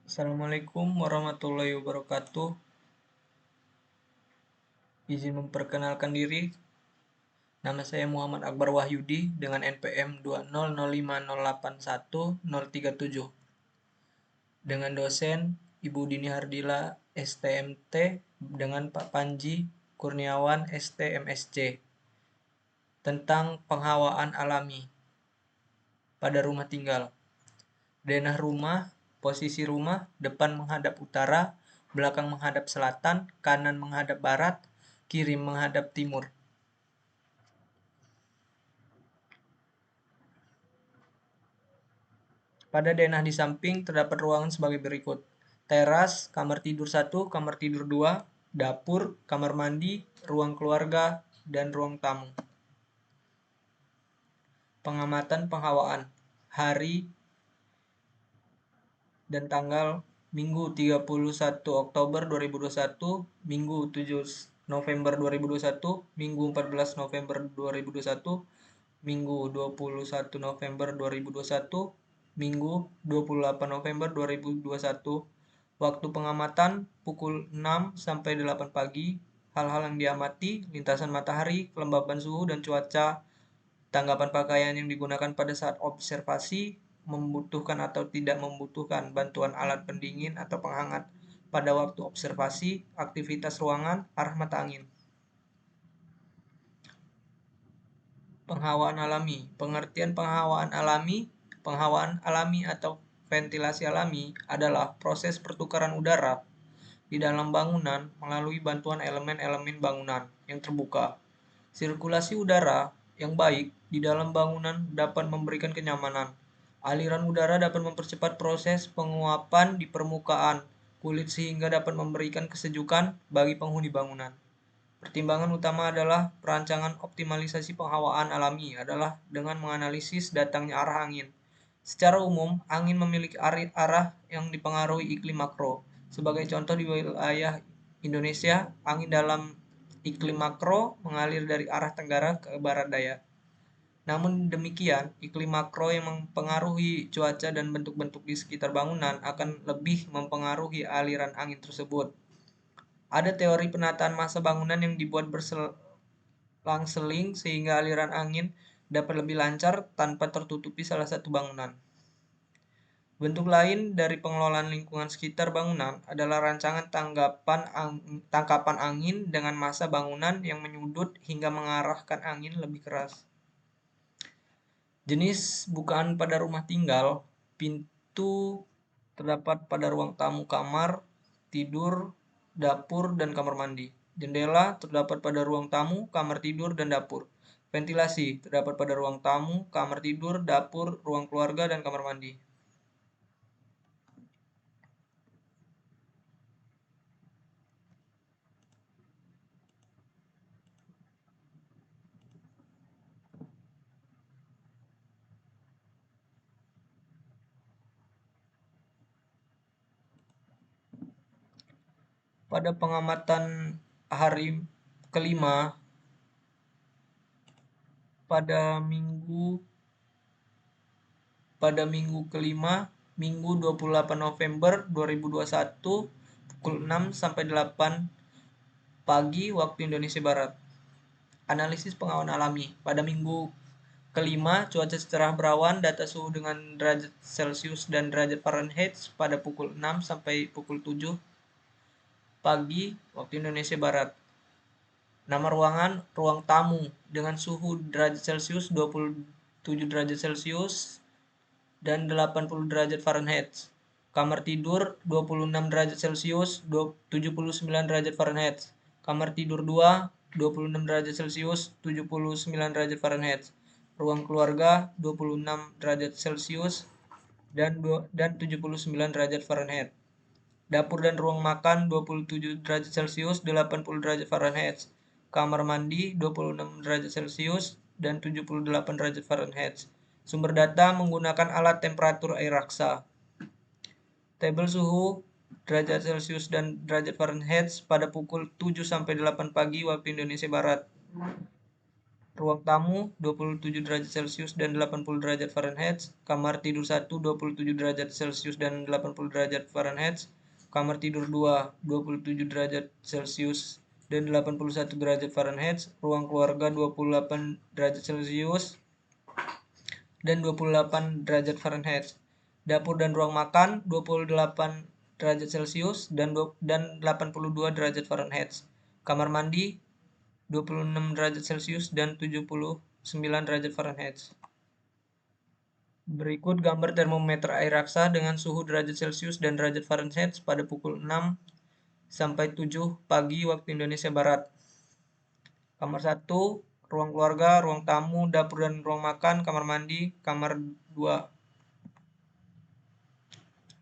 Assalamualaikum warahmatullahi wabarakatuh. Izin memperkenalkan diri. Nama saya Muhammad Akbar Wahyudi dengan NPM 2005081-037. Dengan dosen Ibu Dini Hardila STMT dengan Pak Panji Kurniawan STMSC tentang penghawaan alami pada rumah tinggal. Denah rumah, posisi rumah, depan menghadap utara, belakang menghadap selatan, kanan menghadap barat, kiri menghadap timur. Pada denah di samping terdapat ruangan sebagai berikut. Teras, kamar tidur 1, kamar tidur 2, dapur, kamar mandi, ruang keluarga, dan ruang tamu. Pengamatan penghawaan. Hari dan tanggal Minggu 31 Oktober 2021, Minggu 7 November 2021, Minggu 14 November 2021, Minggu 21 November 2021, Minggu 28 November 2021. Waktu pengamatan pukul 6 sampai 8 pagi. Hal-hal yang diamati: lintasan matahari, kelembaban suhu dan cuaca, tanggapan pakaian yang digunakan pada saat observasi, membutuhkan atau tidak membutuhkan bantuan alat pendingin atau penghangat pada waktu observasi, aktivitas ruangan, arah mata angin. Penghawaan alami. Pengertian penghawaan alami atau ventilasi alami adalah proses pertukaran udara di dalam bangunan melalui bantuan elemen-elemen bangunan yang terbuka. Sirkulasi udara yang baik di dalam bangunan dapat memberikan kenyamanan. Aliran udara dapat mempercepat proses penguapan di permukaan kulit sehingga dapat memberikan kesejukan bagi penghuni bangunan. Pertimbangan utama adalah perancangan optimalisasi penghawaan alami adalah dengan menganalisis datangnya arah angin. Secara umum, angin memiliki arah yang dipengaruhi iklim makro. Sebagai contoh di wilayah Indonesia, angin dalam iklim makro mengalir dari arah tenggara ke barat daya. Namun demikian, iklim makro yang mempengaruhi cuaca dan bentuk-bentuk di sekitar bangunan akan lebih mempengaruhi aliran angin tersebut. Ada teori penataan massa bangunan yang dibuat berselang-seling sehingga aliran angin dapat lebih lancar tanpa tertutupi salah satu bangunan. Bentuk lain dari pengelolaan lingkungan sekitar bangunan adalah rancangan tangkapan angin dengan massa bangunan yang menyudut hingga mengarahkan angin lebih keras. Jenis bukaan pada rumah tinggal. Pintu terdapat pada ruang tamu, kamar tidur, dapur, dan kamar mandi. Jendela terdapat pada ruang tamu, kamar tidur, dan dapur. Ventilasi terdapat pada ruang tamu, kamar tidur, dapur, ruang keluarga, dan kamar mandi. Pada pengamatan hari kelima pada minggu kelima, Minggu 28 November 2021, pukul 6 sampai 8 pagi waktu Indonesia Barat. Analisis pengawan alami. Pada minggu kelima, cuaca cerah berawan, data suhu dengan derajat Celcius dan derajat Fahrenheit pada pukul 6 sampai pukul 7 pagi waktu Indonesia Barat. Nama ruangan, ruang tamu dengan suhu derajat Celcius 27 derajat Celcius dan 80 derajat Fahrenheit. Kamar tidur 26 derajat Celcius, 79 derajat Fahrenheit. Kamar tidur 2, 26 derajat Celcius, 79 derajat Fahrenheit. Ruang keluarga 26 derajat Celcius dan 79 derajat Fahrenheit. Dapur dan ruang makan 27 derajat Celcius, 80 derajat Fahrenheit. Kamar mandi 26 derajat Celcius dan 78 derajat Fahrenheit. Sumber data menggunakan alat temperatur air raksa. Tabel suhu derajat Celcius dan derajat Fahrenheit pada pukul 7 sampai 8 pagi waktu Indonesia Barat. ruang tamu 27 derajat Celcius dan 80 derajat Fahrenheit, kamar tidur 1 27 derajat Celcius dan 80 derajat Fahrenheit, kamar tidur 2 27 derajat Celcius dan 81 derajat Fahrenheit, ruang keluarga 28 derajat Celcius dan 28 derajat Fahrenheit. Dapur dan ruang makan 28 derajat Celcius dan 82 derajat Fahrenheit. Kamar mandi 26 derajat Celcius dan 79 derajat Fahrenheit. Berikut gambar termometer air raksa dengan suhu derajat Celcius dan derajat Fahrenheit pada pukul 6 sampai 7 pagi waktu Indonesia Barat. Kamar 1, ruang keluarga, ruang tamu, dapur dan ruang makan, kamar mandi, kamar 2.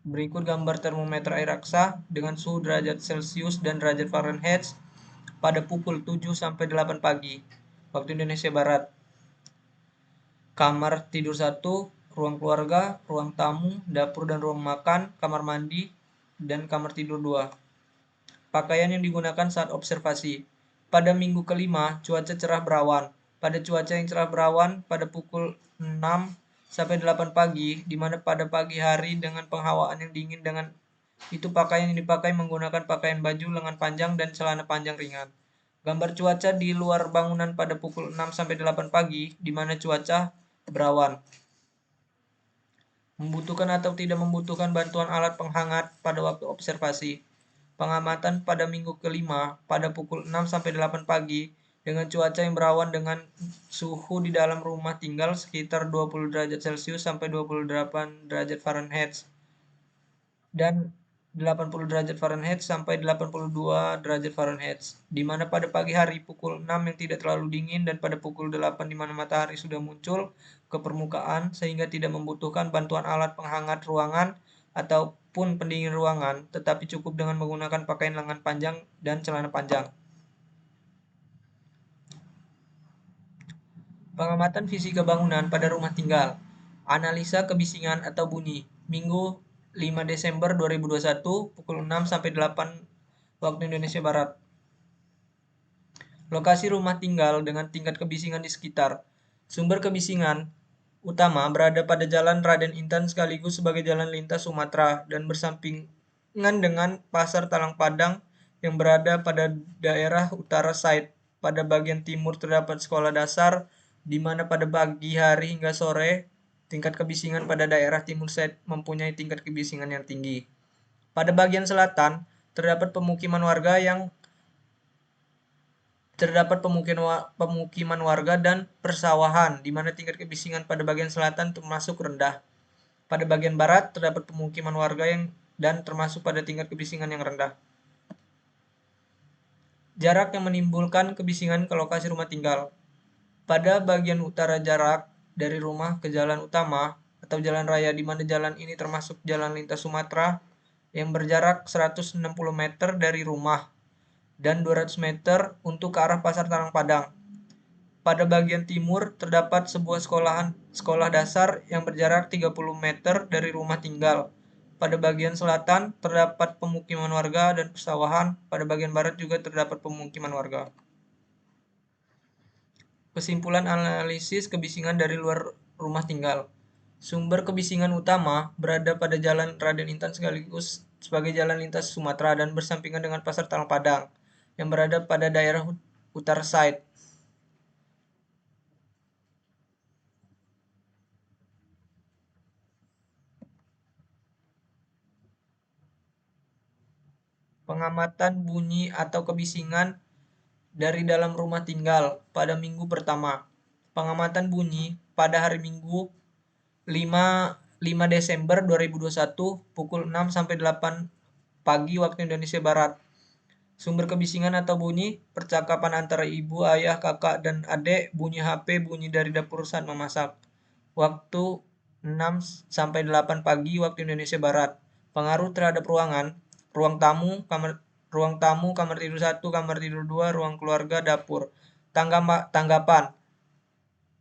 Berikut gambar termometer air raksa dengan suhu derajat Celcius dan derajat Fahrenheit pada pukul 7 sampai 8 pagi waktu Indonesia Barat. Kamar tidur 1, ruang keluarga, ruang tamu, dapur dan ruang makan, kamar mandi, dan kamar tidur 2. Pakaian yang digunakan saat observasi. Pada minggu kelima, cuaca cerah berawan. Pada cuaca yang cerah berawan pada pukul 6 sampai 8 pagi, di mana pada pagi hari dengan penghawaan yang dingin dengan itu pakaian yang dipakai menggunakan pakaian baju lengan panjang dan celana panjang ringan. Gambar cuaca di luar bangunan pada pukul 6 sampai 8 pagi, di mana cuaca berawan. Membutuhkan atau tidak membutuhkan bantuan alat penghangat pada waktu observasi. Pengamatan pada minggu kelima pada pukul 6 sampai 8 pagi dengan cuaca yang berawan dengan suhu di dalam rumah tinggal sekitar 20 derajat Celcius sampai 28 derajat Fahrenheit dan 80 derajat Fahrenheit sampai 82 derajat Fahrenheit, di mana pada pagi hari pukul 6 yang tidak terlalu dingin dan pada pukul 8 di mana matahari sudah muncul ke permukaan sehingga tidak membutuhkan bantuan alat penghangat ruangan ataupun pendingin ruangan, tetapi cukup dengan menggunakan pakaian lengan panjang dan celana panjang. Pengamatan fisika bangunan pada rumah tinggal. Analisa kebisingan atau bunyi. Minggu 5 Desember 2021 pukul 6 sampai 8 waktu Indonesia Barat. Lokasi rumah tinggal dengan tingkat kebisingan di sekitar. Sumber kebisingan utama berada pada Jalan Raden Intan sekaligus sebagai jalan lintas Sumatera dan bersampingan dengan Pasar Talang Padang yang berada pada daerah utara site. Pada bagian timur terdapat sekolah dasar, di mana pada pagi hari hingga sore tingkat kebisingan pada daerah timur site mempunyai tingkat kebisingan yang tinggi. Pada bagian selatan terdapat pemukiman warga dan persawahan, di mana tingkat kebisingan pada bagian selatan termasuk rendah. Pada bagian barat terdapat pemukiman warga dan termasuk pada tingkat kebisingan yang rendah. Jarak yang menimbulkan kebisingan ke lokasi rumah tinggal. Pada bagian utara jarak dari rumah ke jalan utama atau jalan raya, di mana jalan ini termasuk jalan lintas Sumatera yang berjarak 160 meter dari rumah dan 200 meter untuk ke arah Pasar Talang Padang. Pada bagian timur terdapat sebuah sekolah dasar yang berjarak 30 meter dari rumah tinggal. Pada bagian selatan terdapat pemukiman warga dan persawahan. Pada bagian barat juga terdapat pemukiman warga. Kesimpulan analisis kebisingan dari luar rumah tinggal. Sumber kebisingan utama berada pada Jalan Raden Intan sekaligus sebagai jalan lintas Sumatera dan bersampingan dengan Pasar Talang Padang yang berada pada daerah utara site. Pengamatan bunyi atau kebisingan dari dalam rumah tinggal pada minggu pertama. Pengamatan bunyi pada hari Minggu 5 Desember 2021 pukul 6 sampai 8 pagi waktu Indonesia Barat. Sumber kebisingan atau bunyi percakapan antara ibu, ayah, kakak, dan adik, bunyi HP, bunyi dari dapur saat memasak. Waktu 6 sampai 8 pagi waktu Indonesia Barat. Pengaruh terhadap ruangan, ruang tamu, kamar tidur 1, kamar tidur 2, ruang keluarga, dapur. Tanggapan.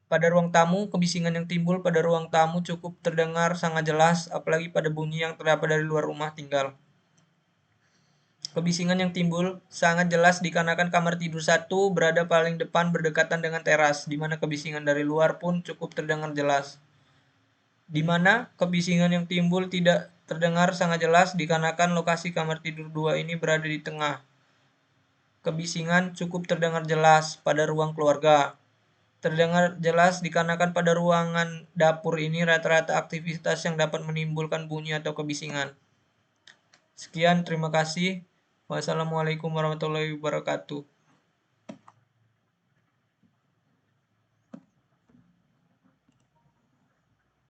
Pada ruang tamu, kebisingan yang timbul pada ruang tamu cukup terdengar sangat jelas, apalagi pada bunyi yang terdapat dari luar rumah tinggal. Kebisingan yang timbul sangat jelas dikarenakan kamar tidur 1 berada paling depan berdekatan dengan teras, di mana kebisingan dari luar pun cukup terdengar jelas. Di mana kebisingan yang timbul tidak terdengar sangat jelas dikarenakan lokasi kamar tidur 2 ini berada di tengah. Kebisingan cukup terdengar jelas pada ruang keluarga. Terdengar jelas dikarenakan pada ruangan dapur ini rata-rata aktivitas yang dapat menimbulkan bunyi atau kebisingan. Sekian, terima kasih. Wassalamualaikum warahmatullahi wabarakatuh.